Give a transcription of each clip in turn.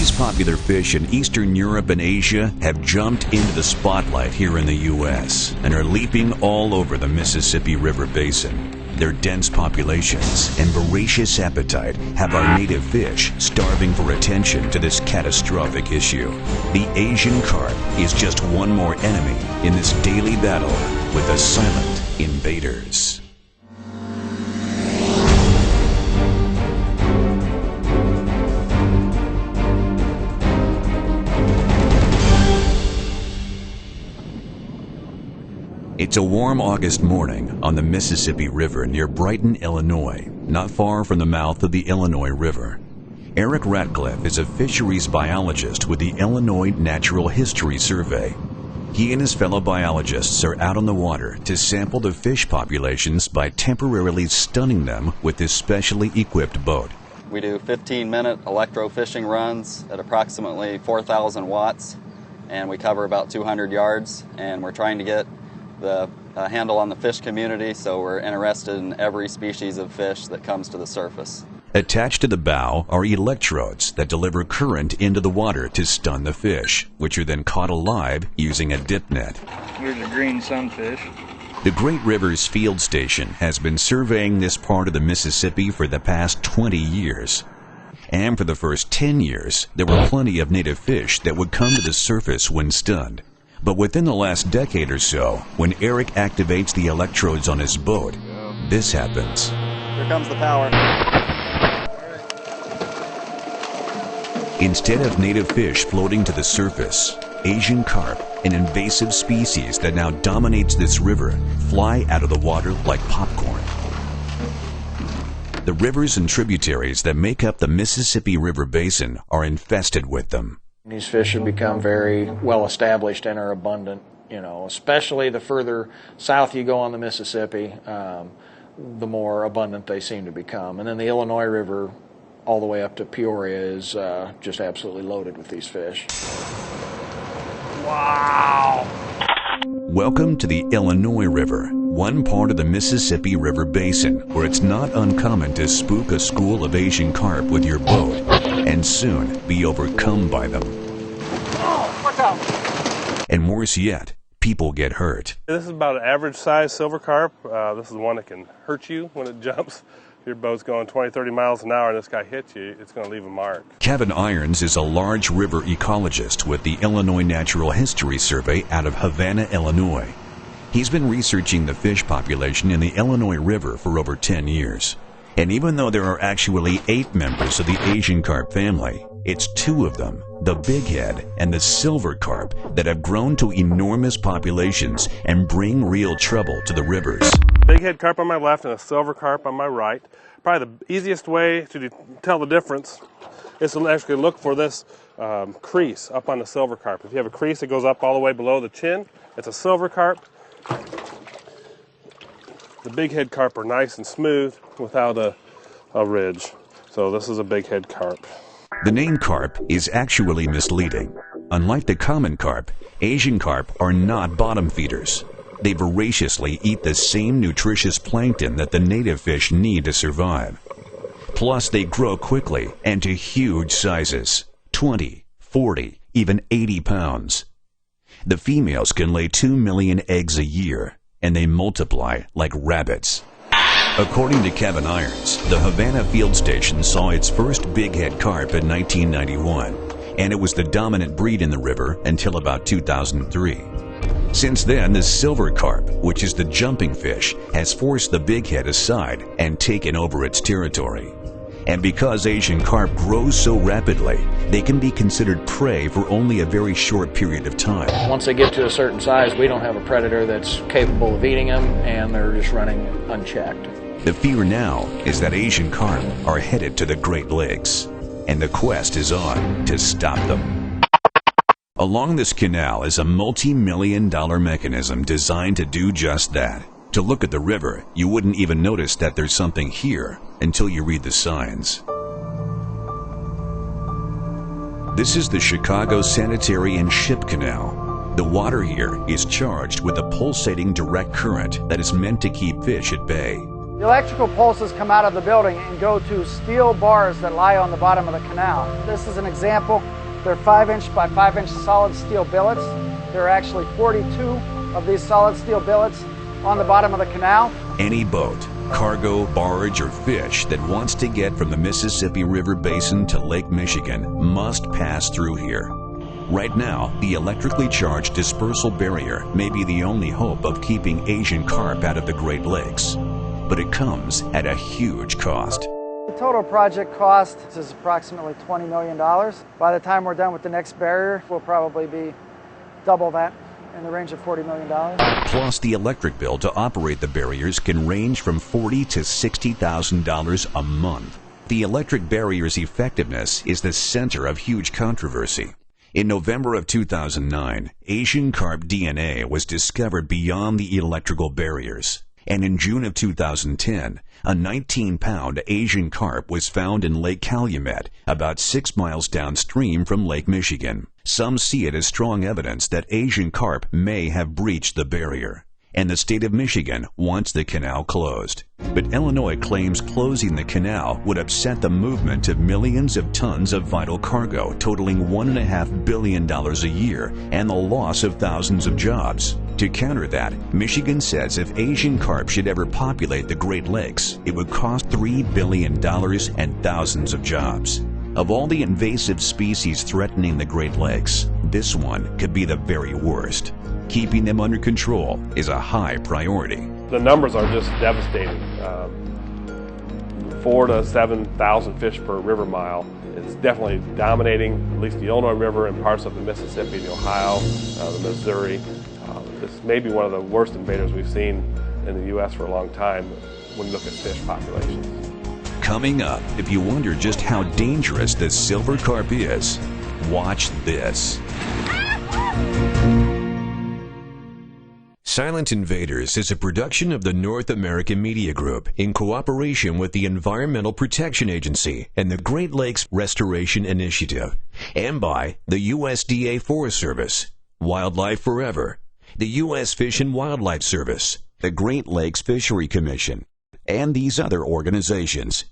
These popular fish in Eastern Europe and Asia have jumped into the spotlight here in the U.S. and are leaping all over the Mississippi River Basin. Their dense populations and voracious appetite have our native fish starving for attention to this catastrophic issue. The Asian carp is just one more enemy in this daily battle with the silent invaders. It's a warm August morning on the Mississippi River near Brighton, Illinois, not far from the mouth of the Illinois River. Eric Ratcliffe is a fisheries biologist with the Illinois Natural History Survey. He and his fellow biologists are out on the water to sample the fish populations by temporarily stunning them with this specially equipped boat. We do 15-minute electro-fishing runs at approximately 4,000 watts, and we cover about 200 yards, and we're trying to get the handle on the fish community, so we're interested in every species of fish that comes to the surface. Attached to the bow are electrodes that deliver current into the water to stun the fish, which are then caught alive using a dip net. Here's a green sunfish. The Great Rivers Field Station has been surveying this part of the Mississippi for the past 20 years. And for the first 10 years, there were plenty of native fish that would come to the surface when stunned. But within the last decade or so, when Eric activates the electrodes on his boat, this happens. Here comes the power. Instead of native fish floating to the surface, Asian carp, an invasive species that now dominates this river, fly out of the water like popcorn. The rivers and tributaries that make up the Mississippi River Basin are infested with them. These fish have become very well established and are abundant, especially the further south you go on the Mississippi, the more abundant they seem to become. And then the Illinois River all the way up to Peoria is just absolutely loaded with these fish. Wow! Welcome to the Illinois River, one part of the Mississippi River Basin where it's not uncommon to spook a school of Asian carp with your boat and soon be overcome by them. Oh, watch out! And worse yet, people get hurt. This is about an average size silver carp. This is one that can hurt you when it jumps. If your boat's going 20, 30 miles an hour and this guy hits you, it's going to leave a mark. Kevin Irons is a large river ecologist with the Illinois Natural History Survey out of Havana, Illinois. He's been researching the fish population in the Illinois River for over 10 years. And even though there are actually 8 members of the Asian carp family, it's 2 of them, the bighead and the silver carp, that have grown to enormous populations and bring real trouble to the rivers. Bighead carp on my left and a silver carp on my right. Probably the easiest way to tell the difference is to actually look for this crease up on the silver carp. If you have a crease that goes up all the way below the chin, it's a silver carp. The bighead carp are nice and smooth without a ridge. So this is a bighead carp. The name carp is actually misleading. Unlike the common carp, Asian carp are not bottom feeders. They voraciously eat the same nutritious plankton that the native fish need to survive. Plus, they grow quickly and to huge sizes, 20, 40, even 80 pounds. The females can lay 2 million eggs a year, and they multiply like rabbits. According to Kevin Irons, the Havana Field Station saw its first bighead carp in 1991, and it was the dominant breed in the river until about 2003. Since then, the silver carp, which is the jumping fish, has forced the bighead aside and taken over its territory. And because Asian carp grow so rapidly, they can be considered prey for only a very short period of time. Once they get to a certain size, we don't have a predator that's capable of eating them, and they're just running unchecked. The fear now is that Asian carp are headed to the Great Lakes, and the quest is on to stop them. Along this canal is a multi-million-dollar mechanism designed to do just that. To look at the river, you wouldn't even notice that there's something here until you read the signs. This is the Chicago Sanitary and Ship Canal. The water here is charged with a pulsating direct current that is meant to keep fish at bay. The electrical pulses come out of the building and go to steel bars that lie on the bottom of the canal. This is an example. They're 5-inch by 5-inch solid steel billets. There are actually 42 of these solid steel billets on the bottom of the canal. Any boat, cargo, barge, or fish that wants to get from the Mississippi River Basin to Lake Michigan must pass through here. Right now, the electrically charged dispersal barrier may be the only hope of keeping Asian carp out of the Great Lakes. But it comes at a huge cost. The total project cost is approximately $20 million. By the time we're done with the next barrier, we'll probably be double that, in the range of $40 million. Plus, the electric bill to operate the barriers can range from $40,000 to $60,000 a month. The electric barrier's effectiveness is the center of huge controversy. In November of 2009, Asian carp DNA was discovered beyond the electrical barriers. And in June of 2010, a 19-pound Asian carp was found in Lake Calumet, about 6 miles downstream from Lake Michigan. Some see it as strong evidence that Asian carp may have breached the barrier, and the state of Michigan wants the canal closed. But Illinois claims closing the canal would upset the movement of millions of tons of vital cargo totaling $1.5 billion a year and the loss of thousands of jobs. To counter that, Michigan says if Asian carp should ever populate the Great Lakes, it would cost $3 billion and thousands of jobs. Of all the invasive species threatening the Great Lakes, this one could be the very worst. Keeping them under control is a high priority. The numbers are just devastating. 4,000 to 7,000 fish per river mile. It's definitely dominating at least the Illinois River and parts of the Mississippi, the Ohio, the Missouri. This may be one of the worst invaders we've seen in the U.S. for a long time when you look at fish populations. Coming up, if you wonder just how dangerous the silver carp is, watch this. Silent Invaders is a production of the North American Media Group in cooperation with the Environmental Protection Agency and the Great Lakes Restoration Initiative, and by the USDA Forest Service, Wildlife Forever, the U.S. Fish and Wildlife Service, the Great Lakes Fishery Commission, and these other organizations.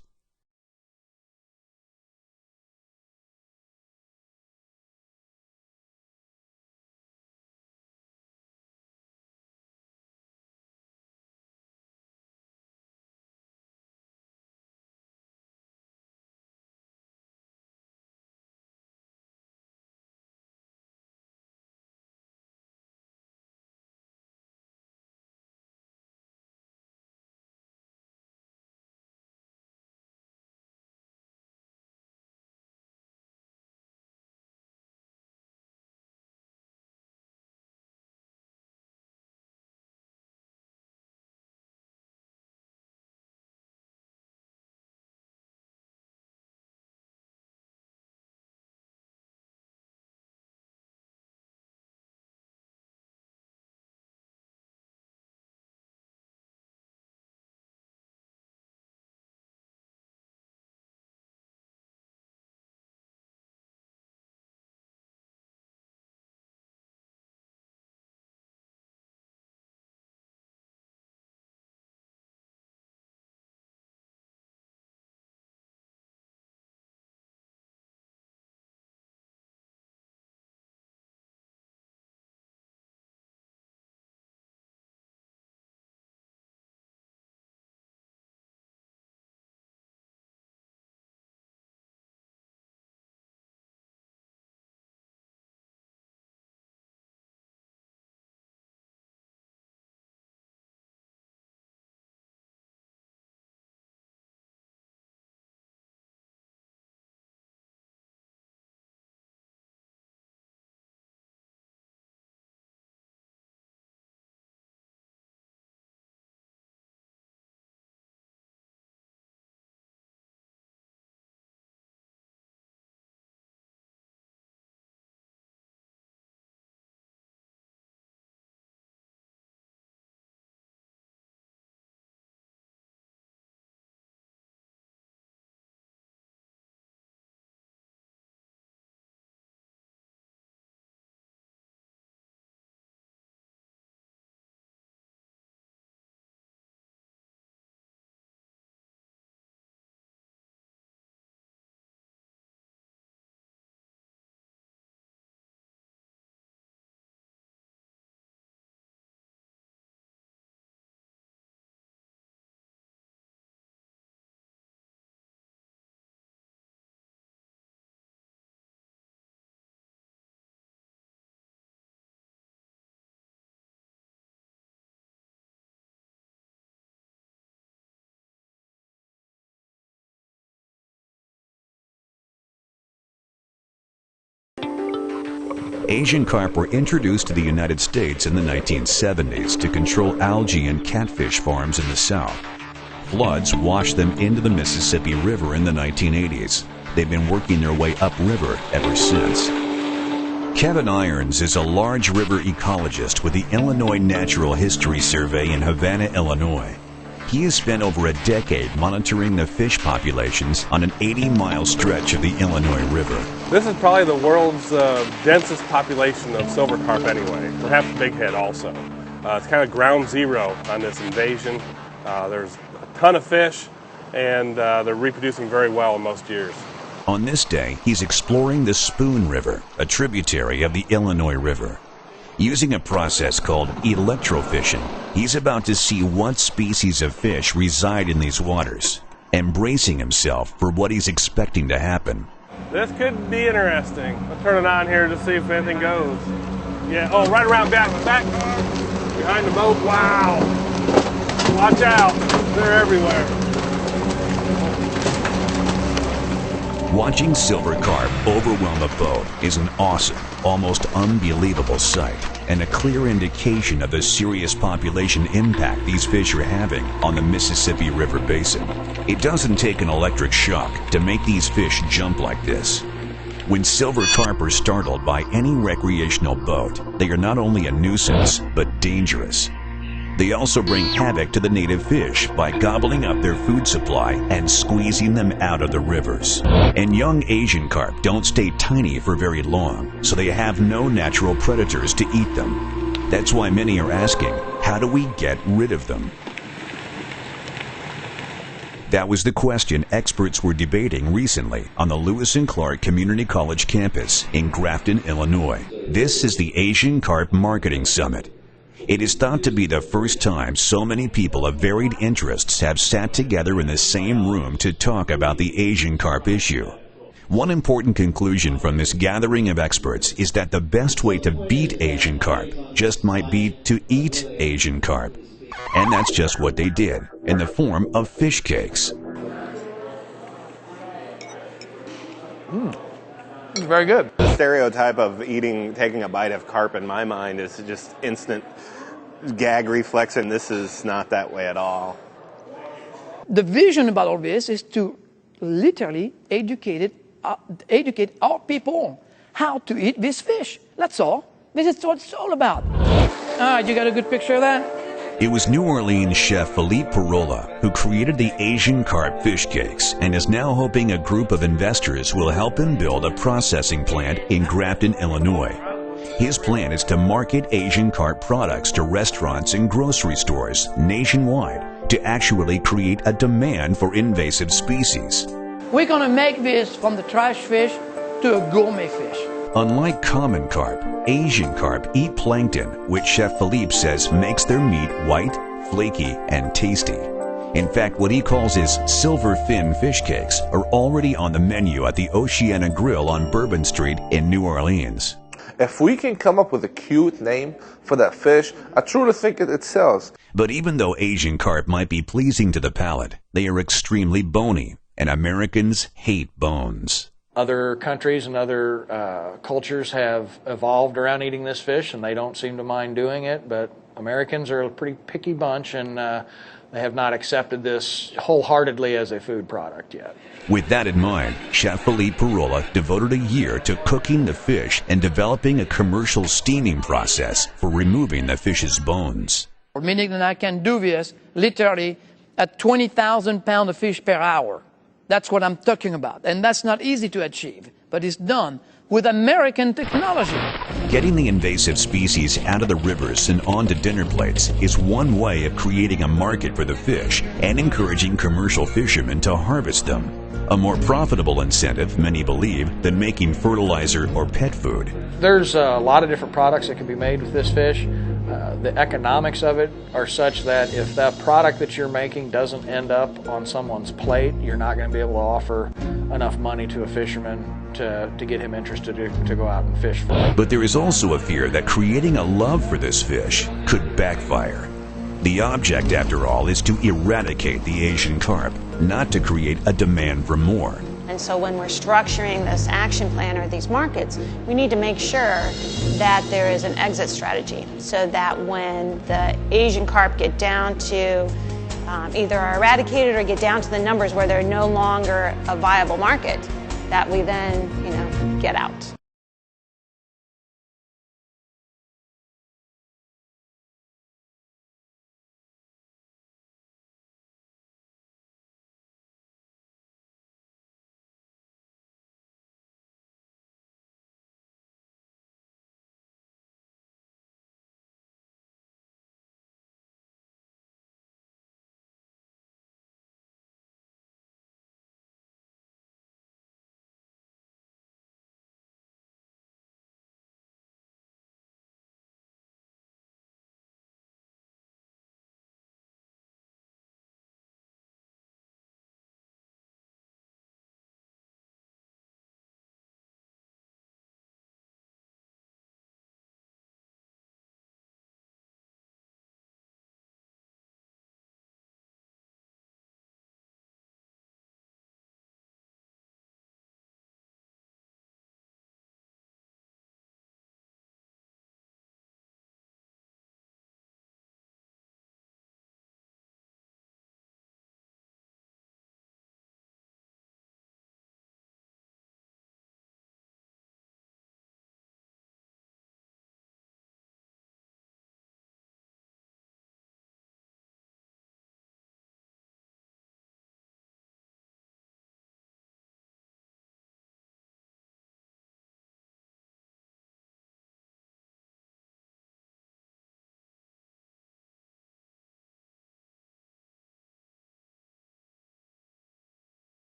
Asian carp were introduced to the United States in the 1970s to control algae and catfish farms in the South. Floods washed them into the Mississippi River in the 1980s. They've been working their way upriver ever since. Kevin Irons is a large river ecologist with the Illinois Natural History Survey in Havana, Illinois. He has spent over a decade monitoring the fish populations on an 80-mile stretch of the Illinois River. This is probably the world's densest population of silver carp anyway, perhaps bighead also. It's kind of ground zero on this invasion. There's a ton of fish, and they're reproducing very well in most years. On this day, he's exploring the Spoon River, a tributary of the Illinois River. Using a process called electrofishing, he's about to see what species of fish reside in these waters, and bracing himself for what he's expecting to happen. This could be interesting. I'll turn it on here to see if anything goes. Yeah, oh, right around back, behind the boat. Wow. Watch out, they're everywhere. Watching silver carp overwhelm a boat is an awesome, almost unbelievable sight, and a clear indication of the serious population impact these fish are having on the Mississippi River basin. It doesn't take an electric shock to make these fish jump like this. When silver carp are startled by any recreational boat, they are not only a nuisance, but dangerous. They also bring havoc to the native fish by gobbling up their food supply and squeezing them out of the rivers. And young Asian carp don't stay tiny for very long, so they have no natural predators to eat them. That's why many are asking, how do we get rid of them? That was the question experts were debating recently on the Lewis and Clark Community College campus in Grafton, Illinois. This is the Asian Carp Marketing Summit. It is thought to be the first time so many people of varied interests have sat together in the same room to talk about the Asian carp issue. One important conclusion from this gathering of experts is that the best way to beat Asian carp just might be to eat Asian carp. And that's just what they did, in the form of fish cakes. It's very good. The stereotype of taking a bite of carp in my mind is just instant gag reflex, and this is not that way at all. The vision about all this is to literally educate our people how to eat this fish. That's all. This is what it's all about. All right, you got a good picture of that? It was New Orleans chef Philippe Parola who created the Asian carp fish cakes and is now hoping a group of investors will help him build a processing plant in Grafton, Illinois. His plan is to market Asian carp products to restaurants and grocery stores nationwide to actually create a demand for invasive species. We're going to make this from the trash fish to a gourmet fish. Unlike common carp, Asian carp eat plankton, which Chef Philippe says makes their meat white, flaky, and tasty. In fact, what he calls his silver fin fish cakes are already on the menu at the Oceana Grill on Bourbon Street in New Orleans. If we can come up with a cute name for that fish, I truly think it sells. But even though Asian carp might be pleasing to the palate, they are extremely bony, and Americans hate bones. Other countries and other cultures have evolved around eating this fish, and they don't seem to mind doing it, but Americans are a pretty picky bunch, and they have not accepted this wholeheartedly as a food product yet. With that in mind, Chef Philippe Parola devoted a year to cooking the fish and developing a commercial steaming process for removing the fish's bones. Meaning that I can do this literally at 20,000 pounds of fish per hour. That's what I'm talking about. And that's not easy to achieve, but it's done with American technology. Getting the invasive species out of the rivers and onto dinner plates is one way of creating a market for the fish and encouraging commercial fishermen to harvest them. A more profitable incentive, many believe, than making fertilizer or pet food. There's a lot of different products that can be made with this fish. The economics of it are such that if that product that you're making doesn't end up on someone's plate, you're not going to be able to offer enough money to a fisherman to get him interested to go out and fish for it. But there is also a fear that creating a love for this fish could backfire. The object, after all, is to eradicate the Asian carp, not to create a demand for more. And And so when we're structuring this action plan or these markets, we need to make sure that there is an exit strategy so that when the Asian carp get down to either are eradicated or get down to the numbers where they're no longer a viable market, that we then, get out.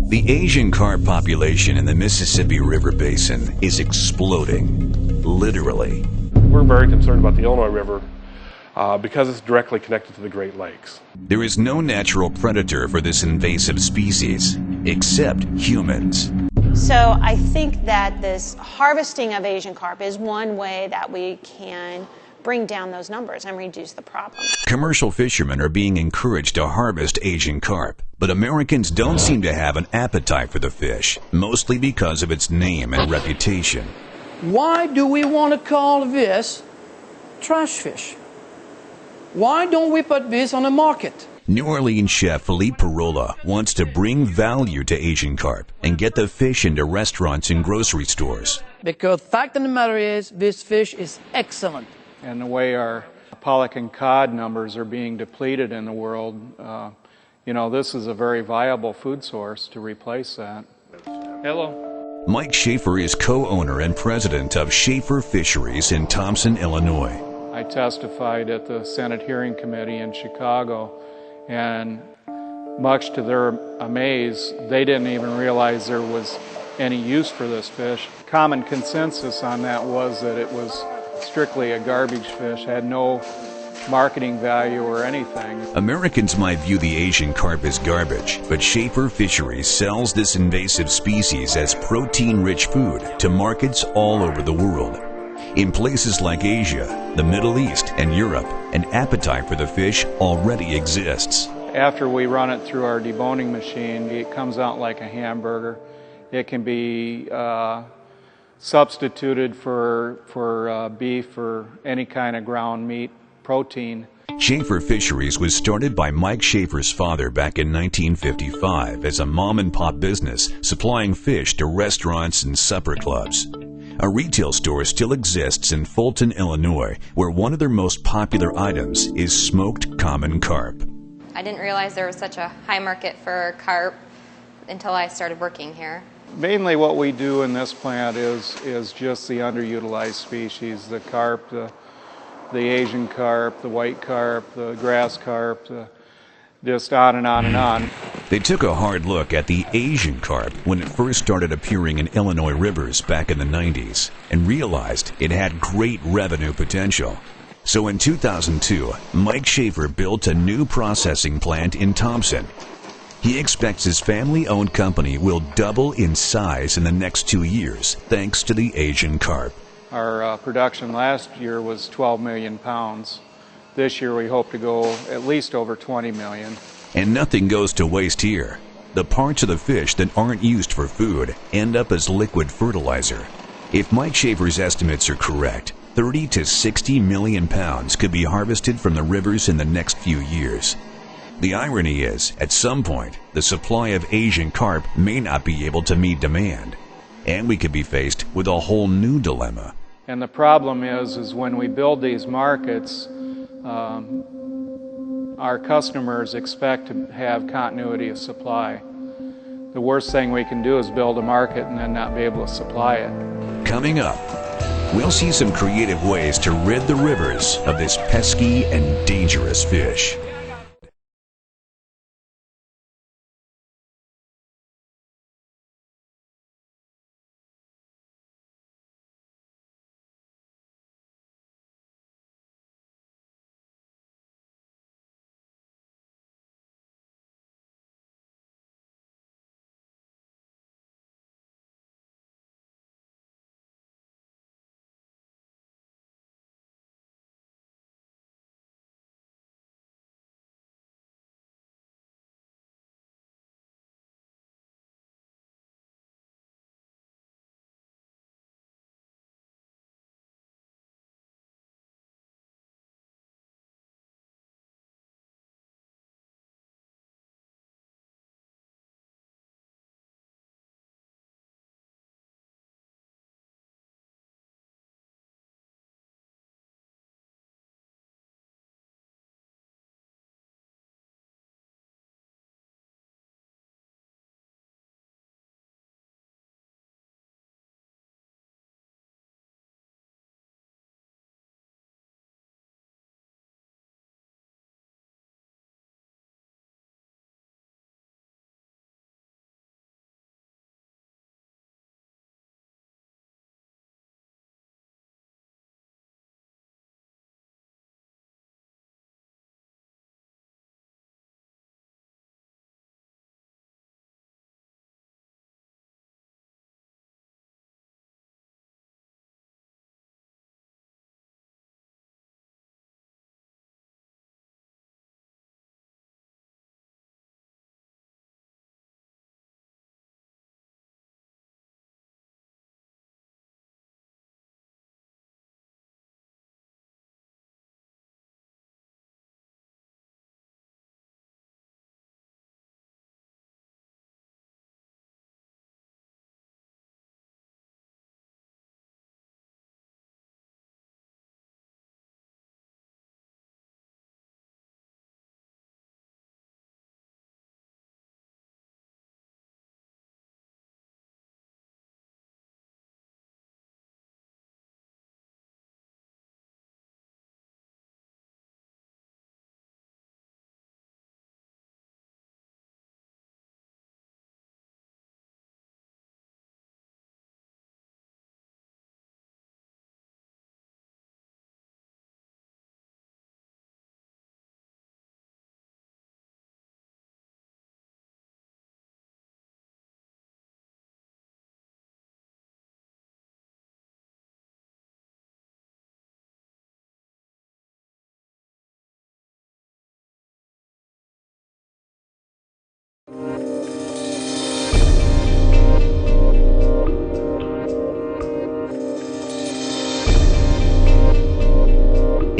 The Asian carp population in the Mississippi River Basin is exploding, literally. We're very concerned about the Illinois River because it's directly connected to the Great Lakes. There is no natural predator for this invasive species, except humans. So I think that this harvesting of Asian carp is one way that we can bring down those numbers and reduce the problem. Commercial fishermen are being encouraged to harvest Asian carp, but Americans don't seem to have an appetite for the fish, mostly because of its name and reputation. Why do we want to call this trash fish? Why don't we put this on the market? New Orleans chef Philippe Parola wants to bring value to Asian carp and get the fish into restaurants and grocery stores. Because the fact of the matter is, this fish is excellent. And the way our pollock and cod numbers are being depleted in the world, this is a very viable food source to replace that. Hello. Mike Schaefer is co-owner and president of Schaefer Fisheries in Thompson, Illinois. I testified at the Senate Hearing Committee in Chicago, and much to their amaze, they didn't even realize there was any use for this fish. Common consensus on that was that it was strictly a garbage fish, had no marketing value or anything. Americans might view the Asian carp as garbage, but Schaefer Fisheries sells this invasive species as protein-rich food to markets all over the world. In places like Asia, the Middle East, and Europe, an appetite for the fish already exists. After we run it through our deboning machine, it comes out like a hamburger. It can be substituted for beef or any kind of ground meat protein. Schaefer Fisheries was started by Mike Schaefer's father back in 1955 as a mom-and-pop business supplying fish to restaurants and supper clubs. A retail store still exists in Fulton, Illinois, where one of their most popular items is smoked common carp. I didn't realize there was such a high market for carp until I started working here. Mainly what we do in this plant is just the underutilized species, the carp, the Asian carp, the white carp, the grass carp, just on and on and on. They took a hard look at the Asian carp when it first started appearing in Illinois rivers back in the 90s and realized it had great revenue potential. So in 2002, Mike Schaefer built a new processing plant in Thompson. He expects his family-owned company will double in size in the next 2 years thanks to the Asian carp. Our production last year was 12 million pounds. This year we hope to go at least over 20 million. And nothing goes to waste here. The parts of the fish that aren't used for food end up as liquid fertilizer. If Mike Schaefer's estimates are correct, 30 to 60 million pounds could be harvested from the rivers in the next few years. The irony is, at some point, the supply of Asian carp may not be able to meet demand, and we could be faced with a whole new dilemma. And the problem is when we build these markets, our customers expect to have continuity of supply. The worst thing we can do is build a market and then not be able to supply it. Coming up, we'll see some creative ways to rid the rivers of this pesky and dangerous fish.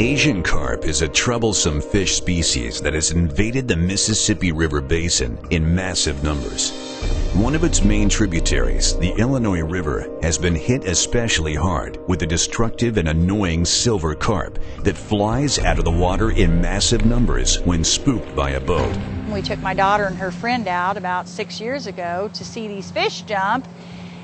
Asian carp is a troublesome fish species that has invaded the Mississippi River Basin in massive numbers. One of its main tributaries, the Illinois River, has been hit especially hard with the destructive and annoying silver carp that flies out of the water in massive numbers when spooked by a boat. We took my daughter and her friend out about 6 years ago to see these fish jump,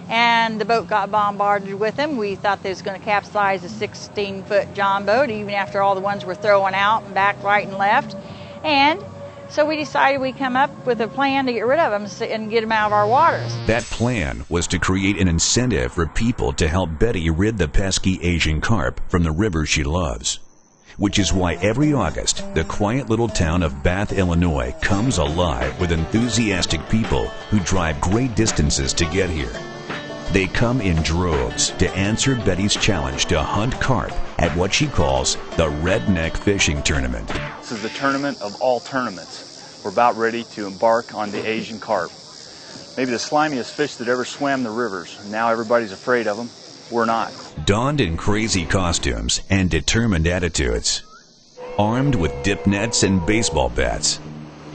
and the boat got bombarded with them. We thought they was going to capsize a 16-foot John boat, even after all the ones were throwing out and back, right, and left. And so we decided we'd come up with a plan to get rid of them and get them out of our waters. That plan was to create an incentive for people to help Betty rid the pesky Asian carp from the river she loves. Which is why every August, the quiet little town of Bath, Illinois comes alive with enthusiastic people who drive great distances to get here. They come in droves to answer Betty's challenge to hunt carp at what she calls the Redneck Fishing Tournament. This is the tournament of all tournaments. We're about ready to embark on the Asian carp. Maybe the slimiest fish that ever swam the rivers. Now everybody's afraid of them. We're not. Donned in crazy costumes and determined attitudes, armed with dip nets and baseball bats,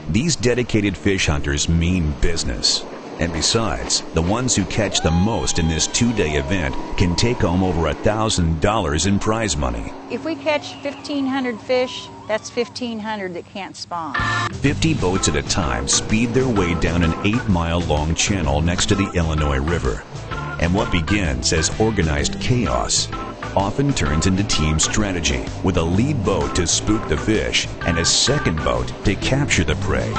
these dedicated fish hunters mean business. And besides, the ones who catch the most in this two-day event can take home over $1,000 in prize money. If we catch 1,500 fish, that's 1,500 that can't spawn. 50 boats at a time speed their way down an 8-mile-long channel next to the Illinois River. And what begins as organized chaos often turns into team strategy, with a lead boat to spook the fish and a second boat to capture the prey.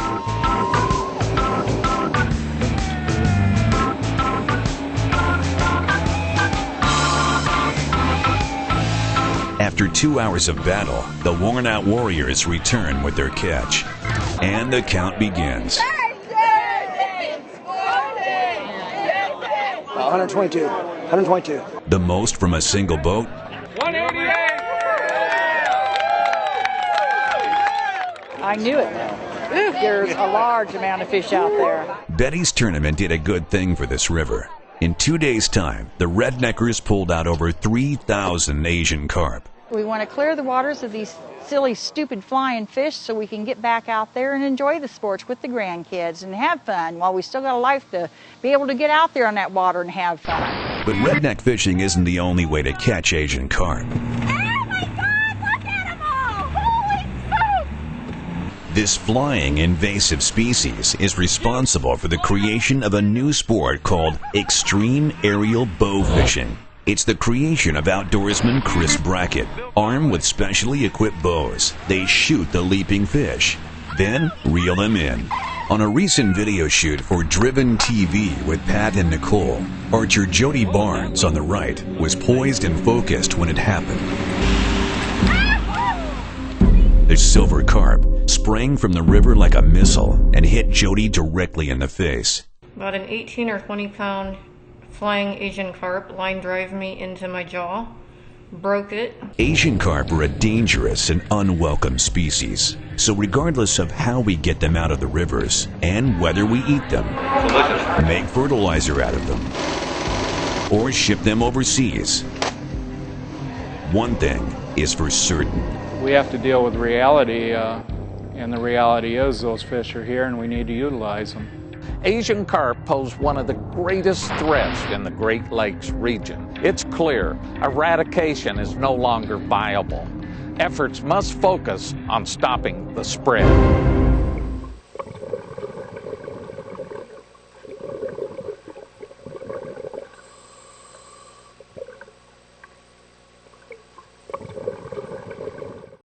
After 2 hours of battle, the worn-out warriors return with their catch. And the count begins. 122. 122. The most from a single boat? 188! I knew it. There's a large amount of fish out there. Betty's tournament did a good thing for this river. In 2 days' time, the redneckers pulled out over 3,000 Asian carp. We want to clear the waters of these silly, stupid flying fish so we can get back out there and enjoy the sports with the grandkids and have fun while we still got a life to be able to get out there on that water and have fun. But redneck fishing isn't the only way to catch Asian carp. Oh my God, look at them all! Holy smoke! This flying invasive species is responsible for the creation of a new sport called extreme aerial bow fishing. It's the creation of outdoorsman Chris Brackett. Armed with specially equipped bows, they shoot the leaping fish, then reel them in. On a recent video shoot for Driven TV with Pat and Nicole, archer Jody Barnes on the right was poised and focused when it happened. The silver carp sprang from the river like a missile and hit Jody directly in the face. About an 18 or 20 pound flying Asian carp line drive me into my jaw, broke it. Asian carp are a dangerous and unwelcome species. So regardless of how we get them out of the rivers and whether we eat them, make fertilizer out of them, or ship them overseas, one thing is for certain. We have to deal with reality, and the reality is those fish are here and we need to utilize them. Asian carp pose one of the greatest threats in the Great Lakes region. It's clear eradication is no longer viable. Efforts must focus on stopping the spread.